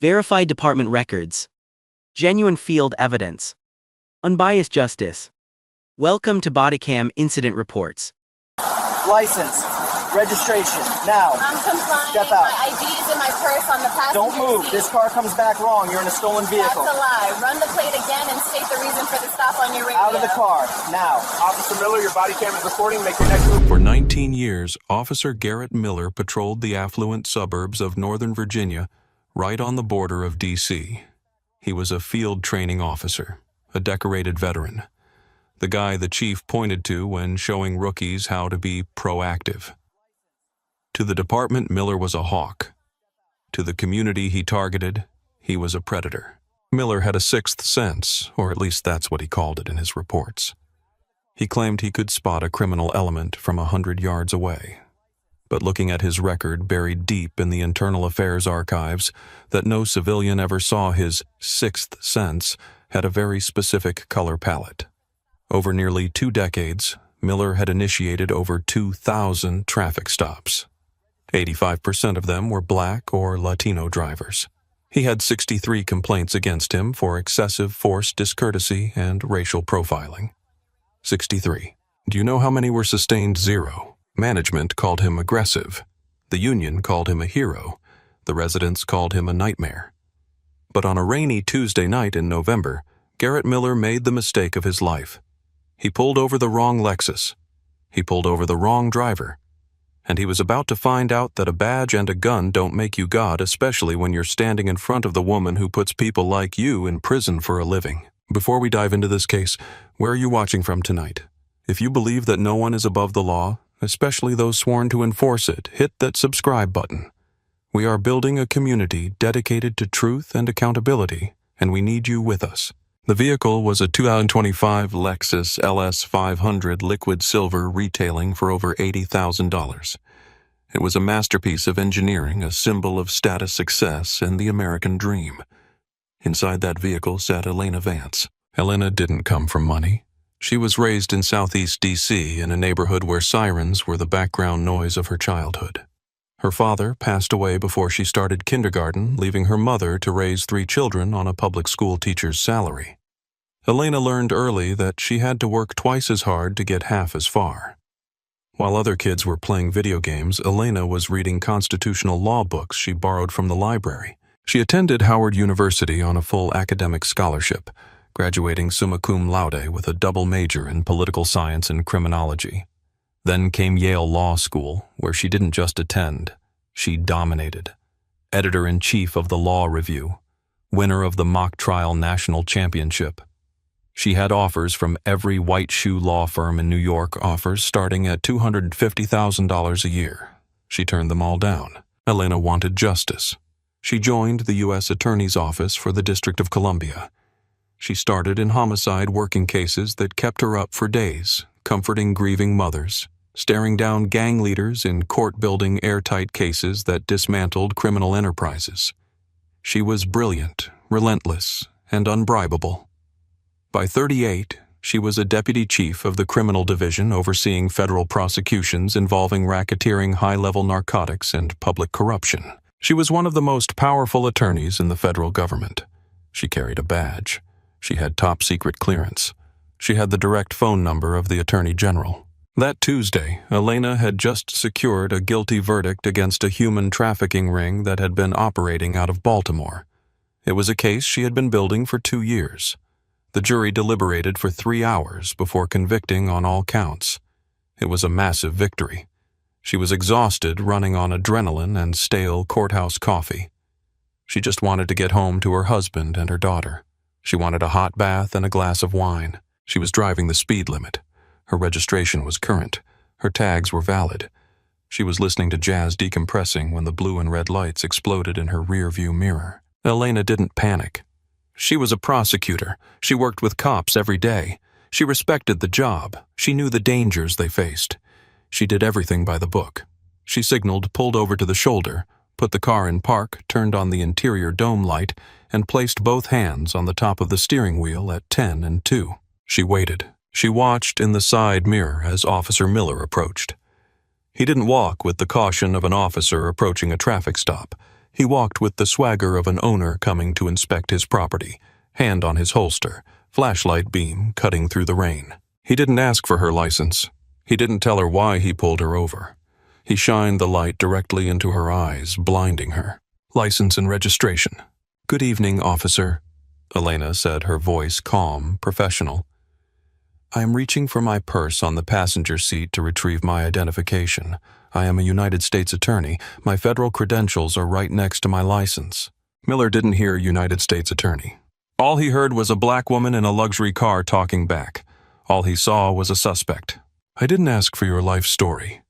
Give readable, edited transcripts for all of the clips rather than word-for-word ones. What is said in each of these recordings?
Verified department records. Genuine field evidence. Unbiased justice. Welcome to Bodycam Incident Reports. License. Registration. Now. I'm complying. Step out. My ID is in my purse on the passenger Don't move. seat. This car comes back wrong. You're in a stolen vehicle. That's a lie. Run the plate again and state the reason for the stop on your radio. Out of the car. Now. Officer Miller, your body cam is recording. Make your next move. For 19 years, Officer Garrett Miller patrolled the affluent suburbs of Northern Virginia, right on the border of D.C. He was a field training officer, a decorated veteran, the guy the chief pointed to when showing rookies how to be proactive. To the department, Miller was a hawk. To the community he targeted, he was a predator. Miller had a sixth sense, or at least that's what he called it in his reports. He claimed he could spot a criminal element from 100 yards away. But looking at his record buried deep in the internal affairs archives, that no civilian ever saw, his sixth sense had a very specific color palette. Over nearly 2 decades, Miller had initiated over 2,000 traffic stops. 85% of them were black or Latino drivers. He had 63 complaints against him for excessive force discourtesy and racial profiling. 63. Do you know how many were sustained? 0. Management called him aggressive. The union called him a hero. The residents called him a nightmare. But on a rainy Tuesday night in November, Garrett Miller made the mistake of his life. He pulled over the wrong Lexus. He pulled over the wrong driver. And he was about to find out that a badge and a gun don't make you God, especially when you're standing in front of the woman who puts people like you in prison for a living. Before we dive into this case, where are you watching from tonight? If you believe that no one is above the law, especially those sworn to enforce it, hit that subscribe button. We are building a community dedicated to truth and accountability, and we need you with us. The vehicle was a 2025 Lexus LS 500 liquid silver retailing for over $80,000. It was a masterpiece of engineering, a symbol of status success and the American dream. Inside that vehicle sat Elena Vance. Elena didn't come from money. She was raised in Southeast D.C. in a neighborhood where sirens were the background noise of her childhood. Her father passed away before she started kindergarten, leaving her mother to raise 3 children on a public school teacher's salary. Elena learned early that she had to work twice as hard to get half as far. While other kids were playing video games, Elena was reading constitutional law books she borrowed from the library. She attended Howard University on a full academic scholarship, graduating summa cum laude with a double major in political science and criminology. Then came Yale Law School, where she didn't just attend, she dominated. Editor-in-chief of the Law Review, winner of the mock trial national championship. She had offers from every white shoe law firm in New York, offers starting at $250,000 a year. She turned them all down. Elena wanted justice. She joined the U.S. Attorney's Office for the District of Columbia. She started in homicide working cases that kept her up for days, comforting grieving mothers, staring down gang leaders in court-building airtight cases that dismantled criminal enterprises. She was brilliant, relentless, and unbribable. By 38, she was a deputy chief of the criminal division overseeing federal prosecutions involving racketeering, high-level narcotics, and public corruption. She was one of the most powerful attorneys in the federal government. She carried a badge. She had top-secret clearance. She had the direct phone number of the Attorney General. That Tuesday, Elena had just secured a guilty verdict against a human trafficking ring that had been operating out of Baltimore. It was a case she had been building for 2 years. The jury deliberated for 3 hours before convicting on all counts. It was a massive victory. She was exhausted, running on adrenaline and stale courthouse coffee. She just wanted to get home to her husband and her daughter. She wanted a hot bath and a glass of wine. She was driving the speed limit. Her registration was current. Her tags were valid. She was listening to jazz decompressing when the blue and red lights exploded in her rear-view mirror. Elena didn't panic. She was a prosecutor. She worked with cops every day. She respected the job. She knew the dangers they faced. She did everything by the book. She signaled, pulled over to the shoulder, put the car in park, turned on the interior dome light, and placed both hands on the top of the steering wheel at 10 and 2. She waited. She watched in the side mirror as Officer Miller approached. He didn't walk with the caution of an officer approaching a traffic stop. He walked with the swagger of an owner coming to inspect his property, hand on his holster, flashlight beam cutting through the rain. He didn't ask for her license. He didn't tell her why he pulled her over. He shined the light directly into her eyes, blinding her. License and registration. "Good evening, officer," Elena said, her voice calm, professional. "I am reaching for my purse on the passenger seat to retrieve my identification. I am a United States attorney. My federal credentials are right next to my license." Miller didn't hear United States attorney. All he heard was a black woman in a luxury car talking back. All he saw was a suspect. "I didn't ask for your life story.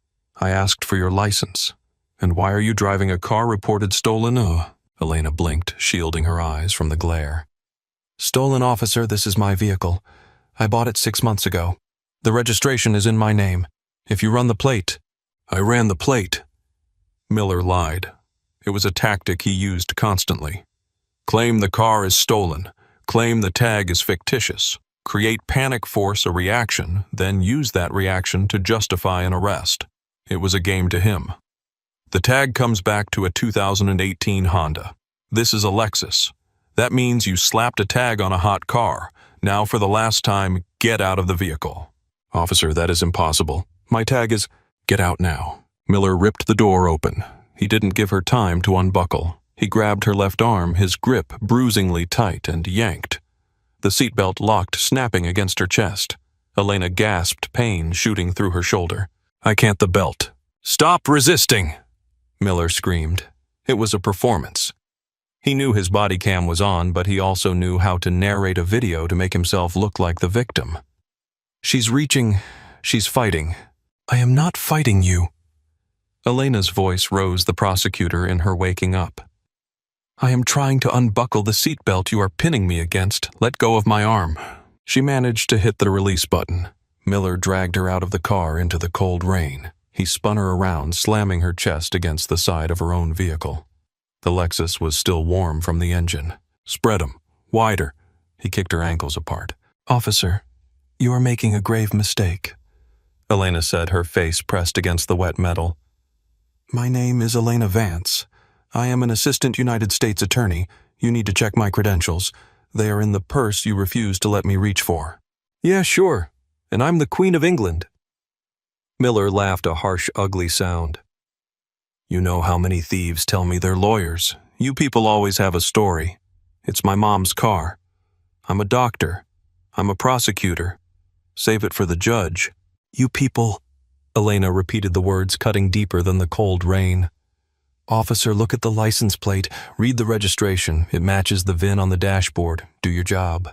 I asked for your license. And why are you driving a car reported stolen?" Elena blinked, shielding her eyes from the glare. "Stolen, officer, this is my vehicle. I bought it 6 months ago. The registration is in my name. If you run the plate..." "I ran the plate." Miller lied. It was a tactic he used constantly. Claim the car is stolen. Claim the tag is fictitious. Create panic, force a reaction, then use that reaction to justify an arrest. It was a game to him. The tag comes back to a 2018 Honda. This is a Lexus. That means you slapped a tag on a hot car. Now for the last time, get out of the vehicle. "Officer, that is impossible. My tag is..." "Get out now." Miller ripped the door open. He didn't give her time to unbuckle. He grabbed her left arm, his grip bruisingly tight, and yanked. The seatbelt locked, snapping against her chest. Elena gasped, pain shooting through her shoulder. "I can't the belt." "Stop resisting!" Miller screamed. It was a performance. He knew his body cam was on, but he also knew how to narrate a video to make himself look like the victim. "She's reaching. She's fighting." "I am not fighting you." Elena's voice rose, the prosecutor in her waking up. "I am trying to unbuckle the seatbelt you are pinning me against. Let go of my arm." She managed to hit the release button. Miller dragged her out of the car into the cold rain. He spun her around, slamming her chest against the side of her own vehicle. The Lexus was still warm from the engine. "Spread 'em. Wider." He kicked her ankles apart. "Officer, you are making a grave mistake," Elena said, her face pressed against the wet metal. "My name is Elena Vance. I am an assistant United States attorney. You need to check my credentials. They are in the purse you refused to let me reach for." "Yeah, sure. And I'm the Queen of England." Miller laughed a harsh, ugly sound. "You know how many thieves tell me they're lawyers. You people always have a story. It's my mom's car. I'm a doctor. I'm a prosecutor. Save it for the judge." "You people..." Elena repeated the words, cutting deeper than the cold rain. "Officer, look at the license plate. Read the registration. It matches the VIN on the dashboard. Do your job."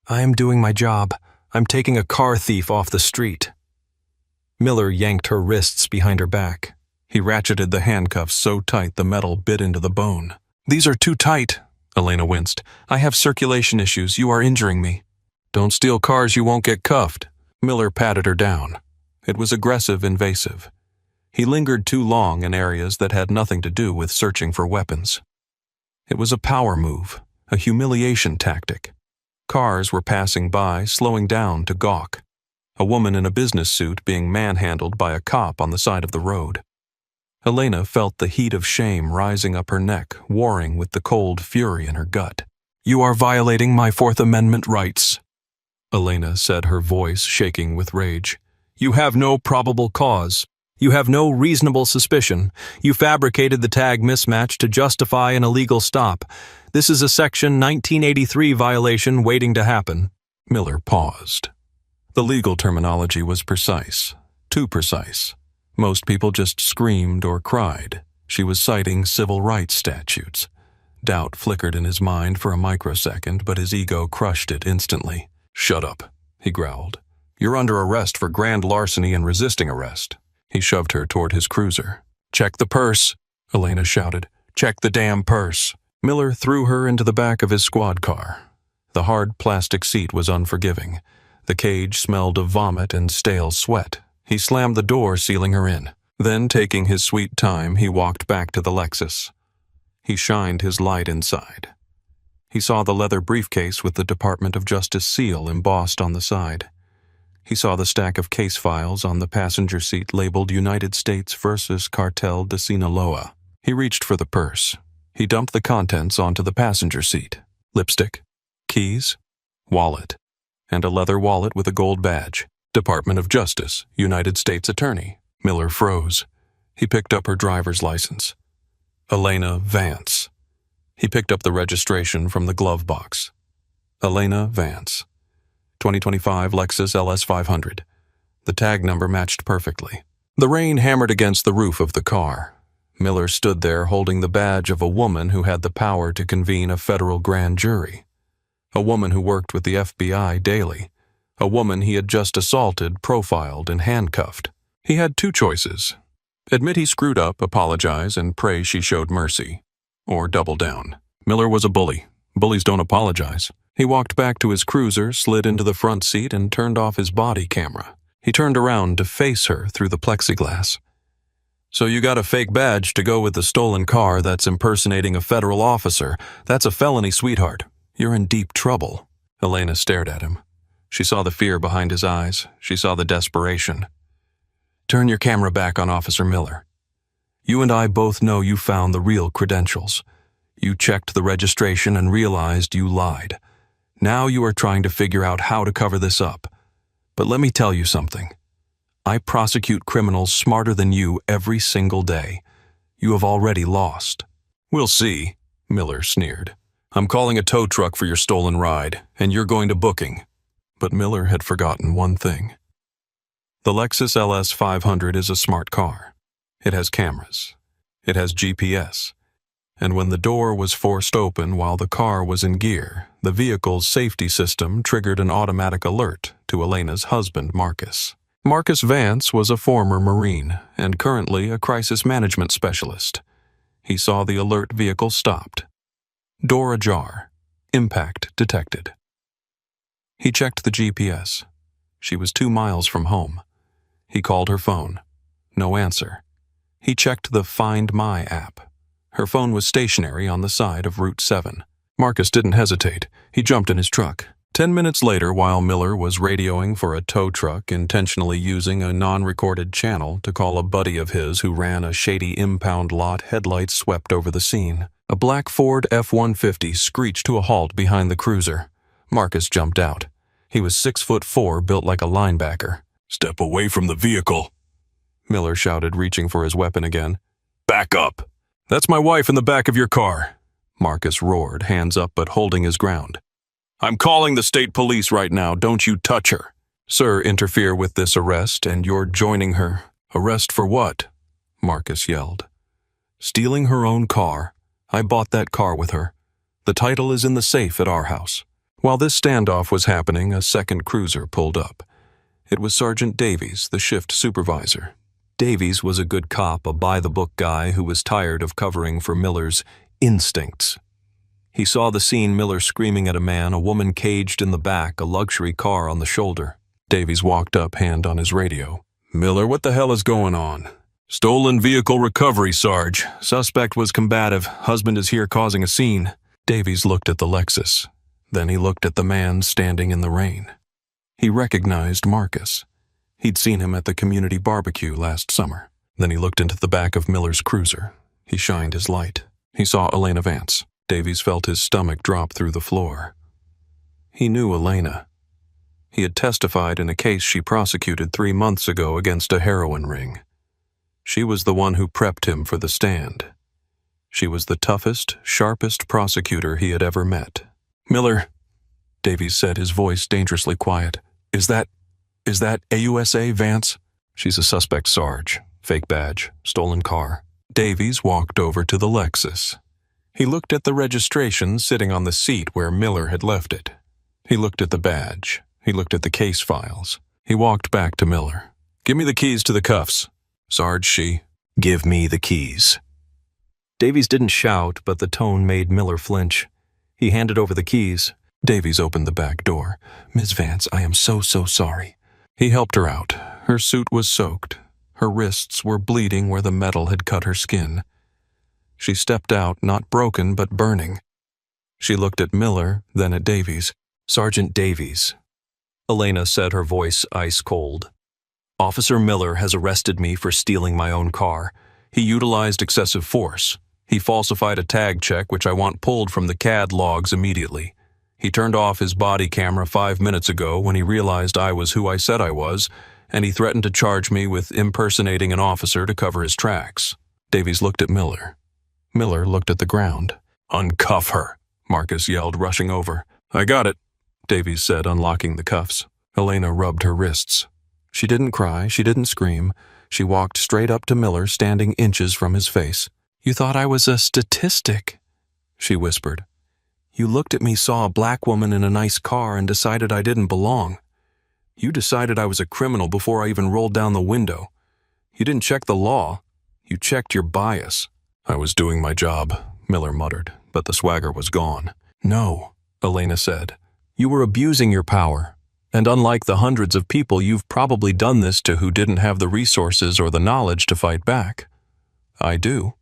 "I am doing my job. I'm taking a car thief off the street." Miller yanked her wrists behind her back. He ratcheted the handcuffs so tight the metal bit into the bone. "These are too tight," Elena winced. "I have circulation issues. You are injuring me." "Don't steal cars, you won't get cuffed." Miller patted her down. It was aggressive, invasive. He lingered too long in areas that had nothing to do with searching for weapons. It was a power move, a humiliation tactic. Cars were passing by, slowing down to gawk. A woman in a business suit being manhandled by a cop on the side of the road. Elena felt the heat of shame rising up her neck, warring with the cold fury in her gut. "You are violating my Fourth Amendment rights," Elena said, her voice shaking with rage. "You have no probable cause. You have no reasonable suspicion. You fabricated the tag mismatch to justify an illegal stop. This is a Section 1983 violation waiting to happen." Miller paused. The legal terminology was precise, too precise. Most people just screamed or cried. She was citing civil rights statutes. Doubt flickered in his mind for a microsecond, but his ego crushed it instantly. "Shut up," he growled. "You're under arrest for grand larceny and resisting arrest." He shoved her toward his cruiser. "Check the purse," Elena shouted. "Check the damn purse." Miller threw her into the back of his squad car. The hard plastic seat was unforgiving. The cage smelled of vomit and stale sweat. He slammed the door, sealing her in. Then, taking his sweet time, he walked back to the Lexus. He shined his light inside. He saw the leather briefcase with the Department of Justice seal embossed on the side. He saw the stack of case files on the passenger seat labeled United States versus Cartel de Sinaloa. He reached for the purse. He dumped the contents onto the passenger seat. Lipstick, keys, wallet, and a leather wallet with a gold badge. Department of Justice, United States Attorney. Miller froze. He picked up her driver's license. Elena Vance. He picked up the registration from the glove box. Elena Vance. 2025 Lexus LS 500. The tag number matched perfectly. The rain hammered against the roof of the car. Miller stood there holding the badge of a woman who had the power to convene a federal grand jury. A woman who worked with the FBI daily. A woman he had just assaulted, profiled, and handcuffed. He had two choices. Admit he screwed up, apologize, and pray she showed mercy. Or double down. Miller was a bully. Bullies don't apologize. He walked back to his cruiser, slid into the front seat, and turned off his body camera. He turned around to face her through the plexiglass. So you got a fake badge to go with the stolen car that's impersonating a federal officer. That's a felony, sweetheart. You're in deep trouble. Elena stared at him. She saw the fear behind his eyes. She saw the desperation. Turn your camera back on Officer Miller. You and I both know you found the real credentials. You checked the registration and realized you lied. Now you are trying to figure out how to cover this up. But let me tell you something. I prosecute criminals smarter than you every single day. You have already lost. We'll see, Miller sneered. I'm calling a tow truck for your stolen ride, and you're going to booking. But Miller had forgotten one thing. The Lexus LS 500 is a smart car. It has cameras. It has GPS. And when the door was forced open while the car was in gear, the vehicle's safety system triggered an automatic alert to Elena's husband, Marcus. Marcus Vance was a former Marine and currently a crisis management specialist. He saw the alert vehicle stopped. Door ajar. Impact detected. He checked the GPS. She was 2 miles from home. He called her phone. No answer. He checked the Find My app. Her phone was stationary on the side of Route 7. Marcus didn't hesitate. He jumped in his truck. 10 minutes later, while Miller was radioing for a tow truck, intentionally using a non-recorded channel to call a buddy of his who ran a shady impound lot, headlights swept over the scene. A black Ford F-150 screeched to a halt behind the cruiser. Marcus jumped out. He was 6'4", built like a linebacker. Step away from the vehicle, Miller shouted, reaching for his weapon again. Back up. That's my wife in the back of your car, Marcus roared, hands up but holding his ground. I'm calling the state police right now. Don't you touch her. Sir, interfere with this arrest and you're joining her. Arrest for what? Marcus yelled. Stealing her own car. I bought that car with her. The title is in the safe at our house. While this standoff was happening, a second cruiser pulled up. It was Sergeant Davies, the shift supervisor. Davies was a good cop, a by-the-book guy who was tired of covering for Miller's instincts. He saw the scene, Miller screaming at a man, a woman caged in the back, a luxury car on the shoulder. Davies walked up, hand on his radio. Miller, what the hell is going on? Stolen vehicle recovery, Sarge. Suspect was combative. Husband is here causing a scene. Davies looked at the Lexus. Then he looked at the man standing in the rain. He recognized Marcus. He'd seen him at the community barbecue last summer. Then he looked into the back of Miller's cruiser. He shined his light. He saw Elena Vance. Davies felt his stomach drop through the floor. He knew Elena. He had testified in a case she prosecuted 3 months ago against a heroin ring. She was the one who prepped him for the stand. She was the toughest, sharpest prosecutor he had ever met. Miller, Davies said, his voice dangerously quiet. Is that AUSA, Vance? She's a suspect, Sarge. Fake badge, stolen car. Davies walked over to the Lexus. He looked at the registration sitting on the seat where Miller had left it. He looked at the badge. He looked at the case files. He walked back to Miller. Give me the keys to the cuffs. Sarge, give me the keys. Davies didn't shout, but the tone made Miller flinch. He handed over the keys. Davies opened the back door. Miss Vance, I am so sorry. He helped her out. Her suit was soaked. Her wrists were bleeding where the metal had cut her skin. She stepped out, not broken, but burning. She looked at Miller, then at Davies. Sergeant Davies. Elena said, her voice ice cold. Officer Miller has arrested me for stealing my own car. He utilized excessive force. He falsified a tag check which I want pulled from the CAD logs immediately. He turned off his body camera 5 minutes ago when he realized I was who I said I was, and he threatened to charge me with impersonating an officer to cover his tracks. Davies looked at Miller. Miller looked at the ground. "Uncuff her," Marcus yelled, rushing over. "I got it," Davies said, unlocking the cuffs. Elena rubbed her wrists. She didn't cry, she didn't scream. She walked straight up to Miller, standing inches from his face. "You thought I was a statistic," she whispered. "You looked at me, saw a black woman in a nice car, and decided I didn't belong. You decided I was a criminal before I even rolled down the window. You didn't check the law. You checked your bias." "I was doing my job," Miller muttered, but the swagger was gone. "No," Elena said. "You were abusing your power. And unlike the hundreds of people you've probably done this to who didn't have the resources or the knowledge to fight back. I do.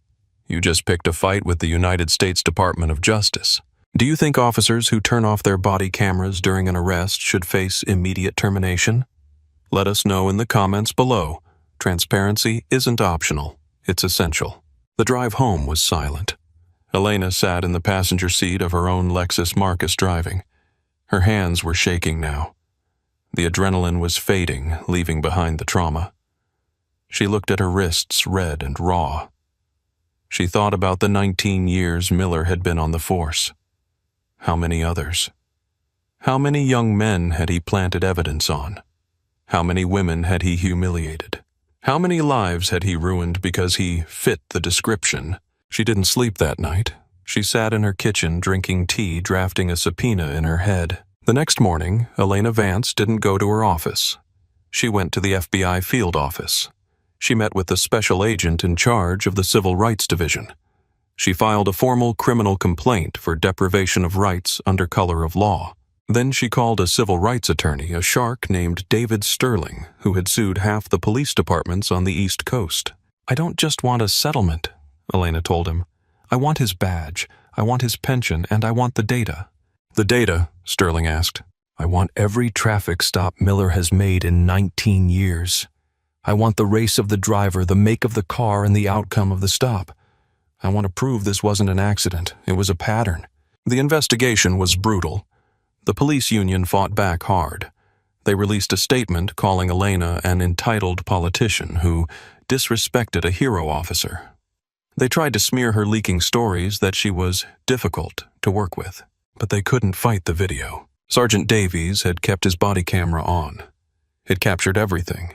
You just picked a fight with the United States Department of Justice. Do you think officers who turn off their body cameras during an arrest should face immediate termination? Let us know in the comments below. Transparency isn't optional, it's essential." The drive home was silent. Elena sat in the passenger seat of her own Lexus Marcus driving. Her hands were shaking now. The adrenaline was fading, leaving behind the trauma. She looked at her wrists, red and raw. She thought about the 19 years Miller had been on the force. How many others? How many young men had he planted evidence on? How many women had he humiliated? How many lives had he ruined because he fit the description? She didn't sleep that night. She sat in her kitchen drinking tea, drafting a subpoena in her head. The next morning, Elena Vance didn't go to her office. She went to the FBI field office. She met with the special agent in charge of the Civil Rights Division. She filed a formal criminal complaint for deprivation of rights under color of law. Then she called a civil rights attorney, a shark named David Sterling, who had sued half the police departments on the East Coast. "I don't just want a settlement," Elena told him. "I want his badge, I want his pension, and I want the data." "The data?" Sterling asked. "I want every traffic stop Miller has made in 19 years. I want the race of the driver, the make of the car, and the outcome of the stop. I want to prove this wasn't an accident, it was a pattern." The investigation was brutal. The police union fought back hard. They released a statement calling Elena an entitled politician who disrespected a hero officer. They tried to smear her leaking stories that she was difficult to work with, but they couldn't fight the video. Sergeant Davies had kept his body camera on. It captured everything.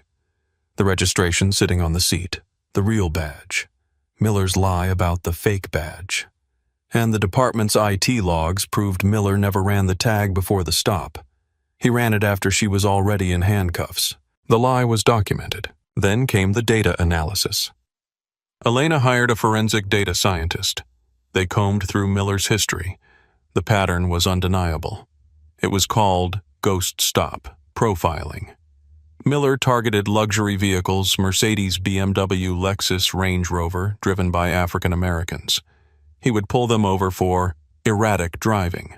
The registration sitting on the seat, the real badge, Miller's lie about the fake badge. And the department's IT logs proved Miller never ran the tag before the stop. He ran it after she was already in handcuffs. The lie was documented. Then came the data analysis. Elena hired a forensic data scientist. They combed through Miller's history. The pattern was undeniable. It was called ghost stop profiling. Miller targeted luxury vehicles, Mercedes, BMW, Lexus, Range Rover, driven by African Americans. He would pull them over for erratic driving,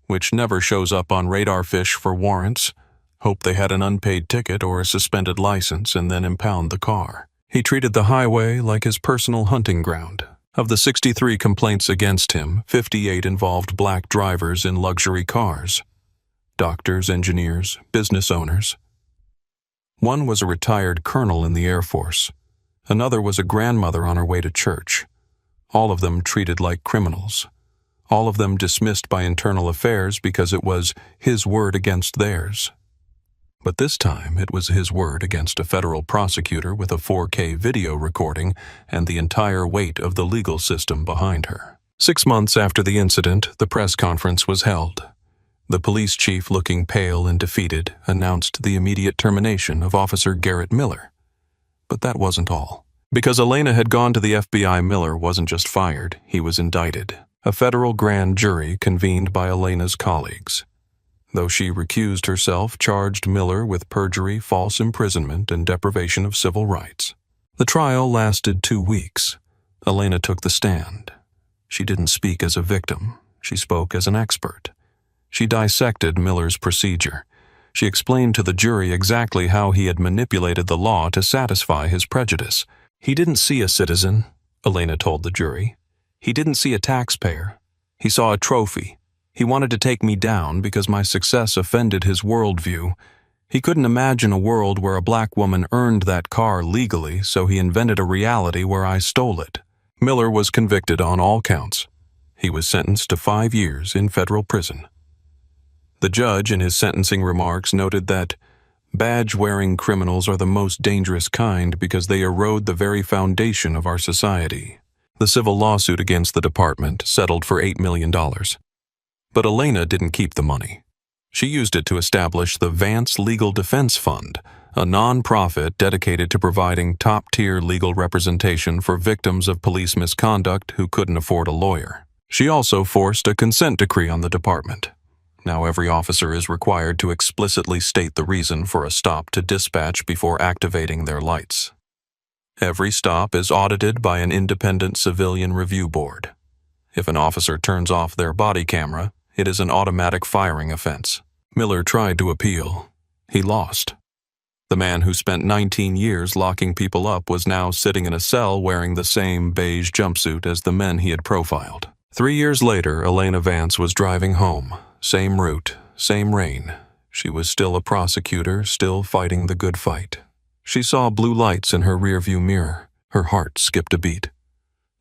which never shows up on radar fish for warrants, hope they had an unpaid ticket or a suspended license, and then impound the car. He treated the highway like his personal hunting ground. Of the 63 complaints against him, 58 involved black drivers in luxury cars. Doctors, engineers, business owners. One was a retired colonel in the Air Force. Another was a grandmother on her way to church. All of them treated like criminals. All of them dismissed by internal affairs because it was his word against theirs. But this time it was his word against a federal prosecutor with a 4K video recording and the entire weight of the legal system behind her. 6 months after the incident, the press conference was held. The police chief, looking pale and defeated, announced the immediate termination of Officer Garrett Miller. But that wasn't all. Because Elena had gone to the FBI, Miller wasn't just fired, he was indicted. A federal grand jury convened by Elena's colleagues. Though she recused herself, charged Miller with perjury, false imprisonment, and deprivation of civil rights. The trial lasted 2 weeks. Elena took the stand. She didn't speak as a victim. She spoke as an expert. She dissected Miller's procedure. She explained to the jury exactly how he had manipulated the law to satisfy his prejudice. He didn't see a citizen, Elena told the jury. He didn't see a taxpayer. He saw a trophy. He wanted to take me down because my success offended his worldview. He couldn't imagine a world where a black woman earned that car legally, so he invented a reality where I stole it. Miller was convicted on all counts. He was sentenced to 5 years in federal prison. The judge, in his sentencing remarks, noted that badge-wearing criminals are the most dangerous kind because they erode the very foundation of our society. The civil lawsuit against the department settled for $8 million. But Elena didn't keep the money. She used it to establish the Vance Legal Defense Fund, a non-profit dedicated to providing top-tier legal representation for victims of police misconduct who couldn't afford a lawyer. She also forced a consent decree on the department. Now every officer is required to explicitly state the reason for a stop to dispatch before activating their lights. Every stop is audited by an independent civilian review board. If an officer turns off their body camera, it is an automatic firing offense. Miller tried to appeal. He lost. The man who spent 19 years locking people up was now sitting in a cell wearing the same beige jumpsuit as the men he had profiled. 3 years later, Elena Vance was driving home. Same route, same rain. She was still a prosecutor, still fighting the good fight. She saw blue lights in her rearview mirror. Her heart skipped a beat.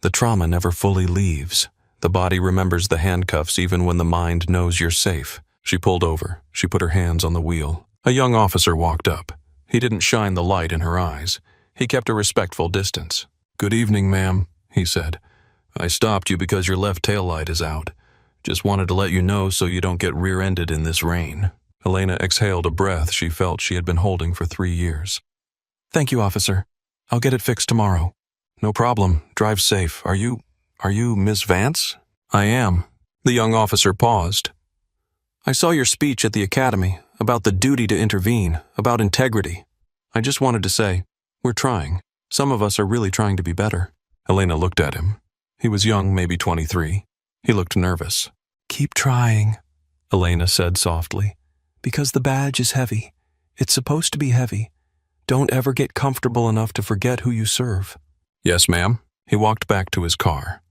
The trauma never fully leaves. The body remembers the handcuffs even when the mind knows you're safe. She pulled over. She put her hands on the wheel. A young officer walked up. He didn't shine the light in her eyes. He kept a respectful distance. "Good evening, ma'am," he said. "I stopped you because your left taillight is out. Just wanted to let you know so you don't get rear-ended in this rain." Elena exhaled a breath she felt she had been holding for 3 years. "Thank you, officer. I'll get it fixed tomorrow." "No problem. Drive safe. Are you Miss Vance?" "I am." The young officer paused. "I saw your speech at the academy about the duty to intervene, about integrity. I just wanted to say, we're trying. Some of us are really trying to be better." Elena looked at him. He was young, maybe 23. He looked nervous. "Keep trying," Elena said softly, "because the badge is heavy. It's supposed to be heavy. Don't ever get comfortable enough to forget who you serve." "Yes, ma'am." He walked back to his car.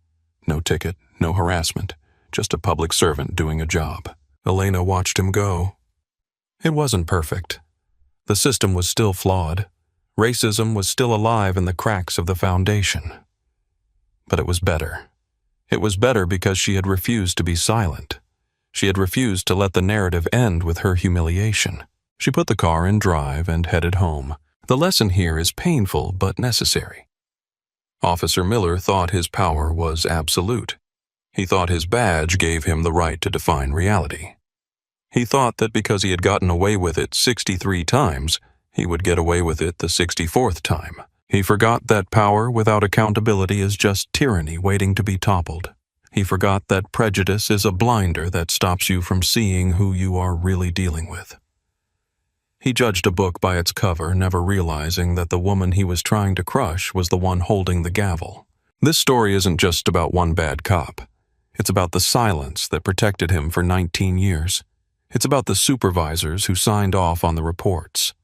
No ticket, no harassment, just a public servant doing a job. Elena watched him go. It wasn't perfect. The system was still flawed. Racism was still alive in the cracks of the foundation. But it was better. It was better because she had refused to be silent. She had refused to let the narrative end with her humiliation. She put the car in drive and headed home. The lesson here is painful but necessary. Officer Miller thought his power was absolute. He thought his badge gave him the right to define reality. He thought that because he had gotten away with it 63 times, he would get away with it the 64th time. He forgot that power without accountability is just tyranny waiting to be toppled. He forgot that prejudice is a blinder that stops you from seeing who you are really dealing with. He judged a book by its cover, never realizing that the woman he was trying to crush was the one holding the gavel. This story isn't just about one bad cop. It's about the silence that protected him for 19 years. It's about the supervisors who signed off on the reports.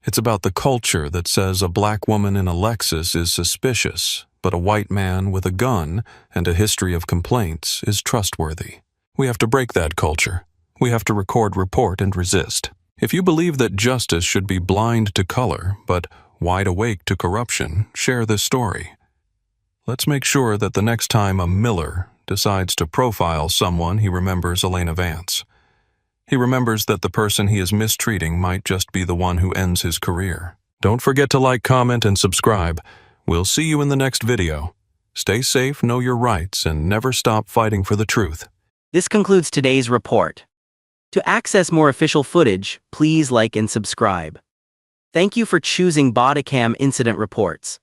It's about the culture that says a black woman in a Lexus is suspicious, but a white man with a gun and a history of complaints is trustworthy. We have to break that culture. We have to record, report, and resist. If you believe that justice should be blind to color, but wide awake to corruption, share this story. Let's make sure that the next time a Miller decides to profile someone, he remembers Elena Vance. He remembers that the person he is mistreating might just be the one who ends his career. Don't forget to like, comment, and subscribe. We'll see you in the next video. Stay safe, know your rights, and never stop fighting for the truth. This concludes today's report. To access more official footage, please like and subscribe. Thank you for choosing Bodycam Incident Reports.